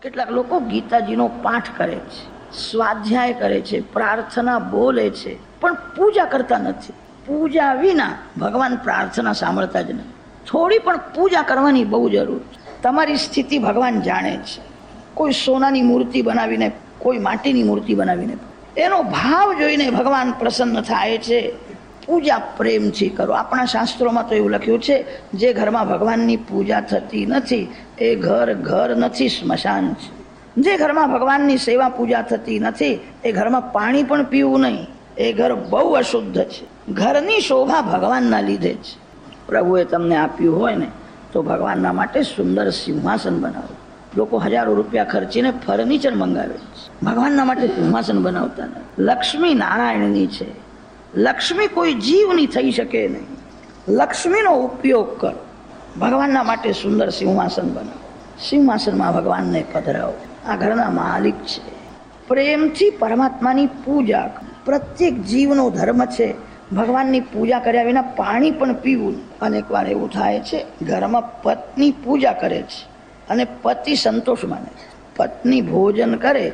કેટલાક લોકો ગીતાજીનો પાઠ કરે છે, સ્વાધ્યાય કરે છે, પ્રાર્થના બોલે છે, પણ પૂજા કરતા નથી. પૂજા વિના ભગવાન પ્રાર્થના સાંભળતા જ નથી. થોડી પણ પૂજા કરવાની બહુ જરૂર છે. તમારી સ્થિતિ ભગવાન જાણે છે. કોઈ સોનાની મૂર્તિ બનાવીને, કોઈ માટીની મૂર્તિ બનાવીને, એનો ભાવ જોઈને ભગવાન પ્રસન્ન થાય છે. પૂજા પ્રેમથી કરો. આપણા શાસ્ત્રોમાં તો એવું લખ્યું છે, જે ઘરમાં ભગવાનની પૂજા થતી નથી એ ઘર નથી, સ્મશાન છે. જે ઘરમાં ભગવાનની સેવા પૂજા થતી નથી એ ઘરમાં પાણી પણ પીવું નહીં. એ ઘર બહુ અશુદ્ધ છે. ઘરની શોભા ભગવાનના લીધે છે. પ્રભુએ તમને આપ્યું હોય ને તો ભગવાનના માટે સુંદર સિંહાસન બનાવો. લોકો હજારો રૂપિયા ખર્ચીને ફર્નિચર મંગાવે છે, ભગવાનના માટે સિંહાસન બનાવતા નથી. લક્ષ્મી નારાયણની છે. લક્ષ્મી કોઈ જીવની થઈ શકે નહીં. લક્ષ્મીનો ઉપયોગ કરો. ભગવાનના માટે સુંદર સિંહાસન બનાવો. સિંહાસનમાં ભગવાનને પધરાવો. આ ઘરના માલિક છે. પ્રેમથી પરમાત્માની પૂજા. પ્રત્યેક જીવનો ધર્મ છે ભગવાનની પૂજા કર્યા વિના પાણી પણ પીવું. અનેક વાર એવું થાય છે, ઘરમાં પત્ની પૂજા કરે છે અને પતિ સંતોષ માને છે. પત્ની ભોજન કરે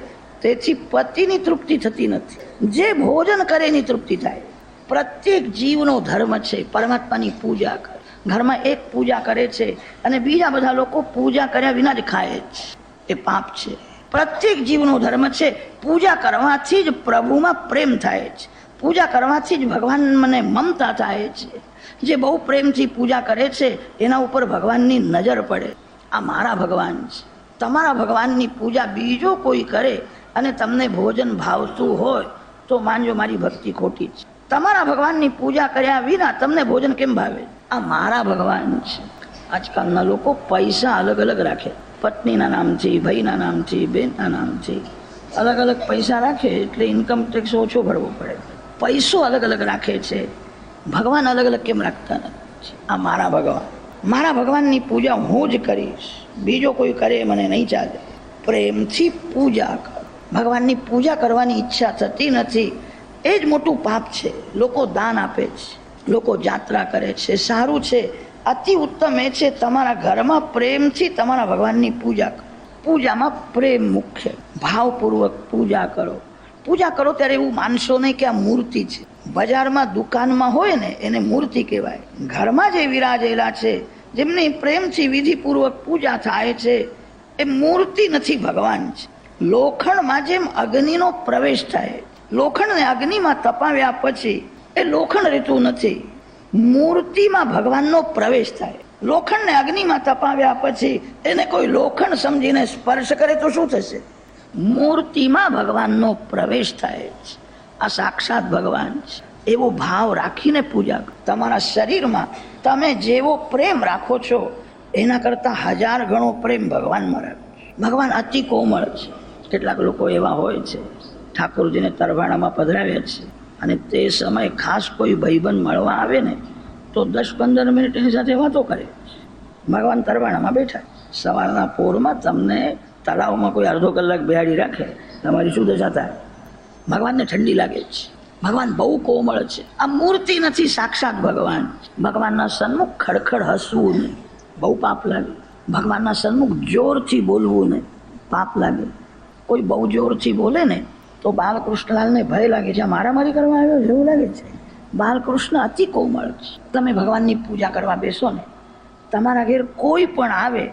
તેથી પતિની તૃપ્તિ થતી નથી. જે ભોજન કરે એની તૃપ્તિ થાય. પ્રત્યેક જીવનો ધર્મ છે પરમાત્માની પૂજા કરે. ઘરમાં એક પૂજા કરે છે અને બીજા બધા લોકો પૂજા કર્યા વિના જ ખાય છે, એ પાપ છે. પ્રત્યેક જીવનો ધર્મ છે પૂજા કરવાથી જ પ્રભુમાં પ્રેમ થાય છે. પૂજા કરવાથી જ ભગવાન મને મમતા થાય છે. જે બહુ પ્રેમથી પૂજા કરે છે એના ઉપર ભગવાનની નજર પડે. આ મારા ભગવાન છે. તમારા ભગવાનની પૂજા બીજો કોઈ કરે અને તમને ભોજન ભાવતું હોય તો માનજો મારી ભક્તિ ખોટી છે. તમારા ભગવાનની પૂજા કર્યા વિના તમને ભોજન કેમ ભાવે? આ મારા ભગવાન છે. આજકાલના લોકો પૈસા અલગ અલગ રાખે. પત્નીના નામથી, ભાઈના નામથી, બેનના નામથી અલગ અલગ પૈસા રાખે એટલે ઇન્કમ ટેક્સ ઓછો ભરવો પડે. પૈસો અલગ અલગ રાખે છે, ભગવાન અલગ અલગ કેમ રાખતા નથી? આ મારા ભગવાન. મારા ભગવાનની પૂજા હું જ કરીશ, બીજો કોઈ કરે મને નહીં ચાલે. પ્રેમથી પૂજા કર. ભગવાનની પૂજા કરવાની ઈચ્છા થતી નથી એ જ મોટું પાપ છે. લોકો દાન આપે છે, લોકો યાત્રા કરે છે, સારું છે. અતિ ઉત્તમ એ છે તમારા ઘરમાં પ્રેમથી તમારા ભગવાનની પૂજા કરો. પૂજામાં પ્રેમ મુખ્ય. ભાવપૂર્વક પૂજા કરો. પૂજા કરો ત્યારે એવું માનશો નહીં કે આ મૂર્તિ છે. બજારમાં દુકાનમાં હોય ને એને મૂર્તિ કહેવાય. ઘરમાં જે વિરાજેલા છે, જેમની પ્રેમથી વિધિપૂર્વક પૂજા થાય છે, એ મૂર્તિ નથી, ભગવાન છે. લોખંડમાં જેમ અગ્નિનો પ્રવેશ થાય, લોખંડને અગ્નિમાં તપાવ્યા પછી એ લોખંડ રહેતું નથી. મૂર્તિમાં ભગવાનનો પ્રવેશ થાય. લોખંડને અગ્નિમાં તપાવ્યા પછી એને કોઈ લોખંડ સમજીને સ્પર્શ કરે તો શું થશે? મૂર્તિમાં ભગવાનનો પ્રવેશ થાય છે. આ સાક્ષાત ભગવાન છે. એવો ભાવ રાખીને પૂજા કરો. તમારા શરીરમાં તમે જેવો પ્રેમ રાખો છો એના કરતાં 1000 ગણો પ્રેમ ભગવાનમાં રાખો. ભગવાન અતિ કોમળ છે. કેટલાક લોકો એવા હોય છે, ઠાકોરજીને તરવાડામાં પધરાવ્યા છે અને તે સમયે ખાસ કોઈ ભાઈબંધ મળવા આવે ને તો 10-15 મિનિટ એની સાથે વાતો કરે. ભગવાન તરવાડામાં બેઠા. સવારના પોરમાં તમને તળાવમાં કોઈ અડધો કલાક બેહાડી રાખે, તમારી શું દશા થાય? ભગવાનને ઠંડી લાગે છે. ભગવાન બહુ કોમળ છે. આ મૂર્તિ નથી, સાક્ષાત ભગવાન. ભગવાનના સન્મુખ ખડખડ હસવું નહીં, બહુ પાપ લાગે. ભગવાનના સન્મુખ જોરથી બોલવું નહીં, પાપ લાગે. કોઈ બહુ જોરથી બોલે ને તો બાલકૃષ્ણલાલને ભય લાગે છે, મારામારી કરવા આવ્યો છે એવું લાગે છે. બાલકૃષ્ણ અતિ કોમળ છે. તમે ભગવાનની પૂજા કરવા બેસો ને, તમારા ઘેર કોઈ પણ આવે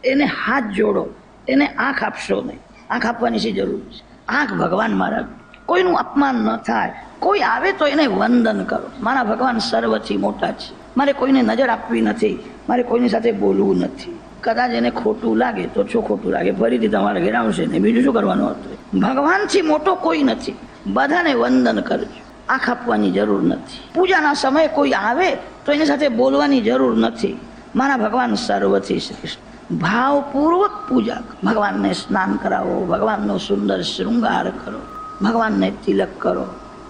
એને હાથ જોડો, એને આંખ આપશો નહીં. આંખ આપવાની શી જરૂર છે? આંખ ભગવાન મારા. કોઈનું અપમાન ન થાય. કોઈ આવે તો એને વંદન કરો. મારા ભગવાન સર્વથી મોટા છે. મારે કોઈને નજર આપવી નથી, મારે કોઈની સાથે બોલવું નથી. કદાચ એને ખોટું લાગે તો શું ખોટું લાગે, ફરીથી તમારા ઘેર આવશે ને, બીજું શું કરવાનું હતું? ભગવાનથી મોટો કોઈ નથી. બધાને વંદન કરજો. આંખ આપવાની જરૂર નથી. પૂજાના સમયે કોઈ આવે તો એની સાથે બોલવાની જરૂર નથી. મારા ભગવાન સર્વથી શ્રેષ્ઠ. ભાવપૂર્વક પૂજા કરો. ભગવાનને સ્નાન કરાવો, ભગવાનનો સુંદર શૃંગાર કરો, ભગવાનને તિલક કરો.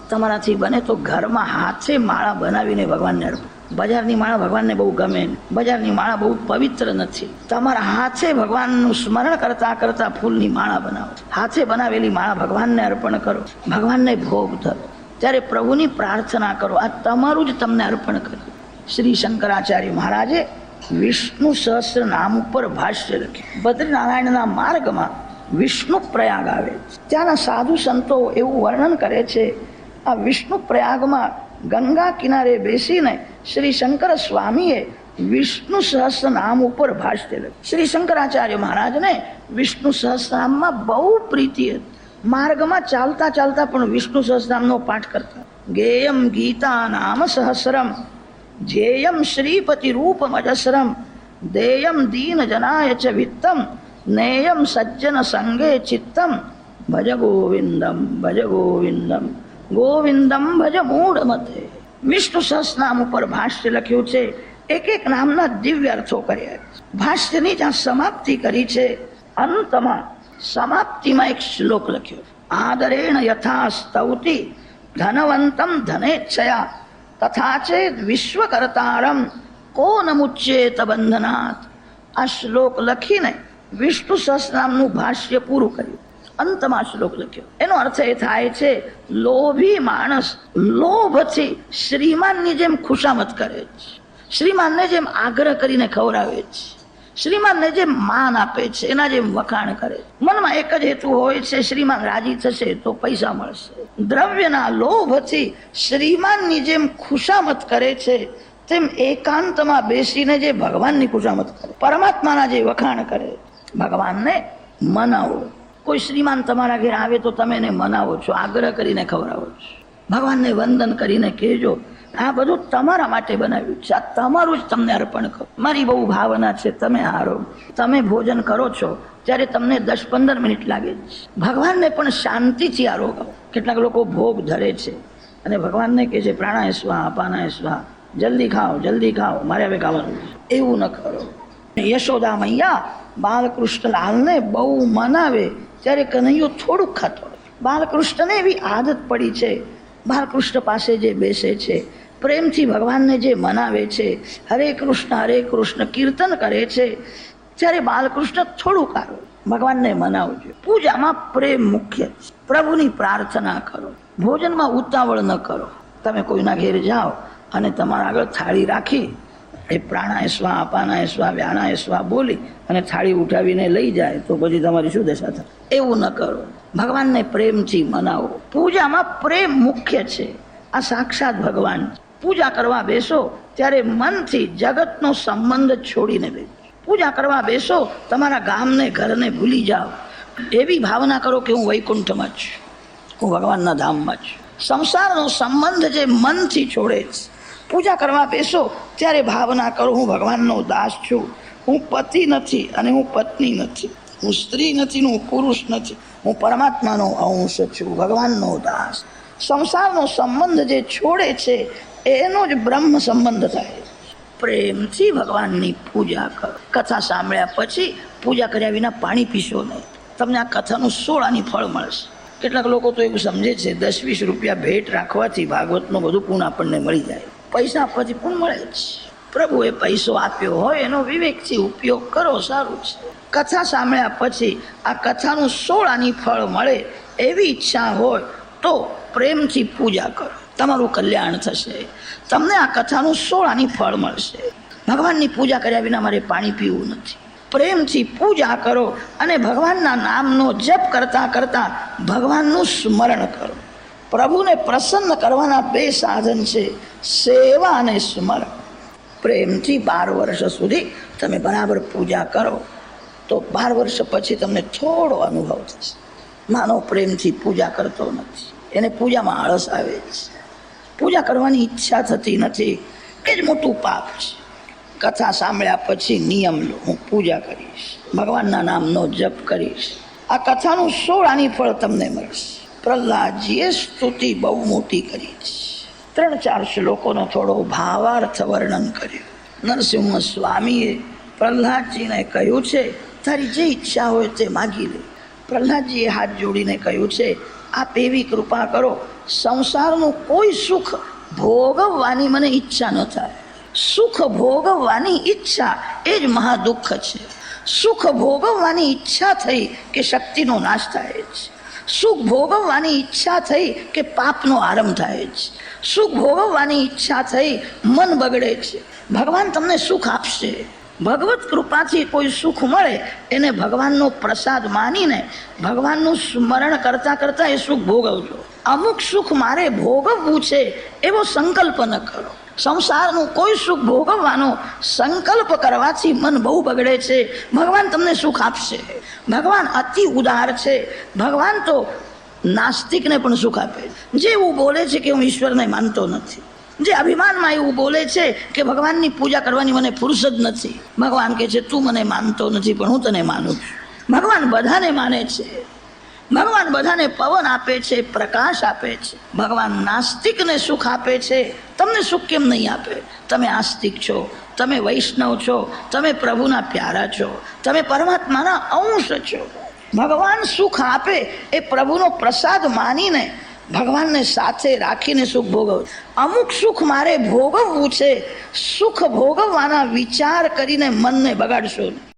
તમારાથી બને તો ઘરમાં હાથે માળા બનાવીને ભગવાનને અર્પો. બજારની માળા ભગવાનને બહુ ગમે. બજારની માળા બહુ પવિત્ર નથી. તમારા હાથે ભગવાનનું સ્મરણ કરતા કરતા ફૂલની માળા બનાવો. હાથે બનાવેલી માળા ભગવાનને અર્પણ કરો. ભગવાનને ભોગ ધરો. ત્યારે પ્રભુની પ્રાર્થના કરો. આ તમારું જ તમને અર્પણ કર્યું. શ્રી શંકરાચાર્ય મહારાજે વિષ્ણુ સહસ્ત્ર નામ ઉપર ભાષ્ય લખ્યું. બદ્રીનારાયણના માર્ગમાં વિષ્ણુ પ્રયાગ આવે છે. ત્યાંના સાધુ સંતો એવું વર્ણન કરે છે, આ વિષ્ણુ પ્રયાગમાં ગંગા કિનારે બેસીને શ્રી શંકર સ્વામીએ વિષ્ણુ સહસ્ત્ર નામ ઉપર ભાષ્ય લખ્યું. શ્રી શંકરાચાર્ય મહારાજને વિષ્ણુ સહસ્રનામમાં બહુ પ્રીતિ હતી. માર્ગમાં ચાલતા ચાલતા પણ વિષ્ણુ સહસ્રનામનો પાઠ કરતા. ગેયમ ગીતા નામ સહસ્રમ જેયમ શ્રીપતિ રૂપમ અજસ્રમ દેયમ દીન જનાય ચ વિત્તમ નેયમ સજ્જન સંગે ચિત્તમ ભજ ગોવિંદમ ભજ ગોવિંદમ ગોવિંદમ ભજ મૂળ મતે. વિષ્ણુ સહસ્રનામ ઉપર ભાષ્ય લખ્યું છે. એક એક નામના દિવ્ય અર્થો કર્યા. ભાષ્યની જ્યાં સમાપ્તિ કરી છે, અંતમાં સમાપ્તિમાં એક શ્લોક લખ્યો, આદરેણ યથા સ્તૌતિ ધનવંતમ ધનેચ્છયા તથા ચેદ વિશ્વકર્તારમ કો ન મુચ્યેત બંધનાત. આ શ્લોક લખીને વિષ્ણુ સહસ્રનામનું ભાષ્ય પૂરું કર્યું. અંતમાં શ્લોક લખ્યો. એનો અર્થ એ થાય છે, લોભી માણસ લોભથી શ્રીમાનની જેમ ખુશામત કરે છે, શ્રીમાનને જેમ આગ્રહ કરીને ખવડાવે છે, શ્રીમાનને જેમ માન આપે છે, એના જેમ વખાણ કરે. મનમાં એક જ હેતુ હોય છે, શ્રીમાન રાજી થશે તો પૈસા મળશે. દ્રવ્યના લોભથી શ્રીમાનની જેમ ખુશામત કરે છે, તેમ એકાંતમાં બેસીને જે ભગવાનની ખુશામત કરે, પરમાત્માના જે વખાણ કરે, ભગવાનને મનાવો. કોઈ શ્રીમાન તમારા ઘેર આવે તો તમે એને મનાવો છો, આગ્રહ કરીને ખવડાવો છો. ભગવાનને વંદન કરીને કહેજો, આ બધું તમારા માટે બનાવ્યું છે, આ તમારું જ તમને અર્પણ કરો. મારી બહુ ભાવના છે, તમે હારો. તમે ભોજન કરો છો ત્યારે તમને 10-15 મિનિટ લાગે છે. ભગવાનને પણ શાંતિથી આરોગાવો. કેટલાક લોકો ભોગ ધરે છે અને ભગવાનને કહે છે પ્રાણાય સ્વાહા અપાનાય સ્વાહા, જલ્દી ખાઓ જલ્દી ખાઓ, મારે હવે ખાવાનું. એવું ન કરો. યશોદા મૈયા બાલકૃષ્ણલાલને બહુ મનાવે ત્યારે કનૈયો થોડુંક ખાતો. બાલકૃષ્ણને એવી આદત પડી છે, બાલકૃષ્ણ પાસે જે બેસે છે, પ્રેમથી ભગવાનને જે મનાવે છે, હરે કૃષ્ણ કીર્તન કરે છે, ત્યારે બાલકૃષ્ણ થોડું કાઢો, ભગવાનને મનાવજો. પૂજામાં પ્રેમ મુખ્ય. પ્રભુની પ્રાર્થના કરો, ભોજનમાં ઉતાવળ ન કરો. તમે કોઈના ઘેર જાઓ અને તમારા આગળ થાળી રાખી એ પ્રાણાય સ્વાહા અપાનાય સ્વાહા વ્યાનાય સ્વાહા બોલી અને થાળી ઉઠાવીને લઈ જાય તો પછી તમારી શું દશા થાય? એવું ન કરો. ભગવાનને પ્રેમથી મનાવો. પૂજામાં પ્રેમ મુખ્ય છે. આ સાક્ષાત ભગવાન. પૂજા કરવા બેસો ત્યારે મનથી જગતનો સંબંધ છોડીને બેસો. પૂજા કરવા બેસો, તમારા ગામને ઘરને ભૂલી જાઓ. એવી ભાવના કરો કે હું વૈકુંઠમાં છું, હું ભગવાનના ધામમાં છું. સંસારનો સંબંધ જે મનથી છોડે છે. પૂજા કરવા બેસો ત્યારે ભાવના કરો હું ભગવાનનો દાસ છું, હું પતિ નથી અને હું પત્ની નથી, હું સ્ત્રી નથી હું પુરુષ નથી, હું પરમાત્માનો અંશ છું, ભગવાનનો દાસ. સંસારનો સંબંધ જે છોડે છે એનો જ બ્રહ્મ સંબંધ થાય. પ્રેમથી ભગવાનની પૂજા કરો. કથા સાંભળ્યા પછી પૂજા કર્યા વિના પાણી પીશો નહીં. તમને આ કથાનું 16 આની ફળ મળશે. કેટલાક લોકો તો એવું સમજે છે 10-20 રૂપિયા ભેટ રાખવાથી ભાગવતનું બધું પૂર્ણ આપણને મળી જાય. પૈસા આપવાથી પણ મળે છે. પ્રભુએ પૈસો આપ્યો હોય એનો વિવેકથી ઉપયોગ કરો, સારું છે. કથા સાંભળ્યા પછી આ કથાનું 16 આની ફળ મળે એવી ઈચ્છા હોય તો પ્રેમથી પૂજા કરો, તમારું કલ્યાણ થશે. તમને આ કથાનું 16 આની ફળ મળશે. ભગવાનની પૂજા કર્યા વિના મારે પાણી પીવું નથી. પ્રેમથી પૂજા કરો અને ભગવાનના નામનો જપ કરતા કરતા ભગવાનનું સ્મરણ કરો. પ્રભુને પ્રસન્ન કરવાના 2 સાધન છે, સેવા અને સ્મરણ. પ્રેમથી 12 વર્ષ સુધી તમે બરાબર પૂજા કરો તો 12 વર્ષ પછી તમને થોડો અનુભવ થશે. માનવ પ્રેમથી પૂજા કરતો નથી, એને પૂજામાં આળસ આવે છે, પૂજા કરવાની ઈચ્છા થતી નથી. એ જ મોટું પાપ છે. કથા સાંભળ્યા પછી નિયમ લો, હું પૂજા કરીશ, ભગવાનના નામનો જપ કરીશ. આ કથાનું 16 આની ફળ તમને મળશે. પ્રહલાદજીએ સ્તુતિ બહુ મોટી કરી છે. 3-4 શ્લોકોનો થોડો ભાવાર્થ વર્ણન કર્યું. નરસિંહ સ્વામીએ પ્રહલાદજીને કહ્યું છે તારી જે ઈચ્છા હોય તે માગી લે. પ્રહલાદજીએ હાથ જોડીને કહ્યું છે આપ એવી કૃપા કરો, સંસારનું કોઈ સુખ ભોગવવાની મને ઈચ્છા ન થાય. સુખ ભોગવવાની ઈચ્છા એ જ મહાદુઃખ છે. સુખ ભોગવવાની ઈચ્છા થઈ કે શક્તિનો નાશ થાય છે. સુખ ભોગવવાની ઈચ્છા થઈ કે પાપનો આરંભ થાય છે. સુખ ભોગવવાની ઈચ્છા થઈ મન બગડે છે. ભગવાન તમને સુખ આપશે, ભગવત કૃપાથી કોઈ સુખ મળે એને ભગવાનનો પ્રસાદ માનીને ભગવાનનું સ્મરણ કરતા કરતા એ સુખ ભોગવજો. અમુક સુખ મારે ભોગવવું છે એવો સંકલ્પ ન કરો. સંસારનું કોઈ સુખ ભોગવવાનો સંકલ્પ કરવાથી મન બહુ બગડે છે. ભગવાન તમને સુખ આપશે. ભગવાન અતિ ઉદાર છે. ભગવાન તો નાસ્તિકને પણ સુખ આપે. જે એવું બોલે છે કે હું ઈશ્વરને માનતો નથી, જે અભિમાનમાં એવું બોલે છે કે ભગવાનની પૂજા કરવાની મને ફુરસદ નથી, ભગવાન કહે છે તું મને માનતો નથી પણ હું તને માનું છું. ભગવાન બધાને માને છે. ભગવાન બધાને પવન આપે છે, પ્રકાશ આપે છે. ભગવાન નાસ્તિકને સુખ આપે છે, તમને સુખ કેમ નહીં આપે? તમે આસ્તિક છો, તમે વૈષ્ણવ છો, તમે પ્રભુના પ્યારા છો, તમે પરમાત્માના અંશ છો. ભગવાન સુખ આપે એ પ્રભુનો પ્રસાદ માનીને ભગવાનને સાથે રાખીને સુખ ભોગવ. અમુક સુખ મારે ભોગવવું છે, સુખ ભોગવવાના વિચાર કરીને મનને બગાડશો નહીં.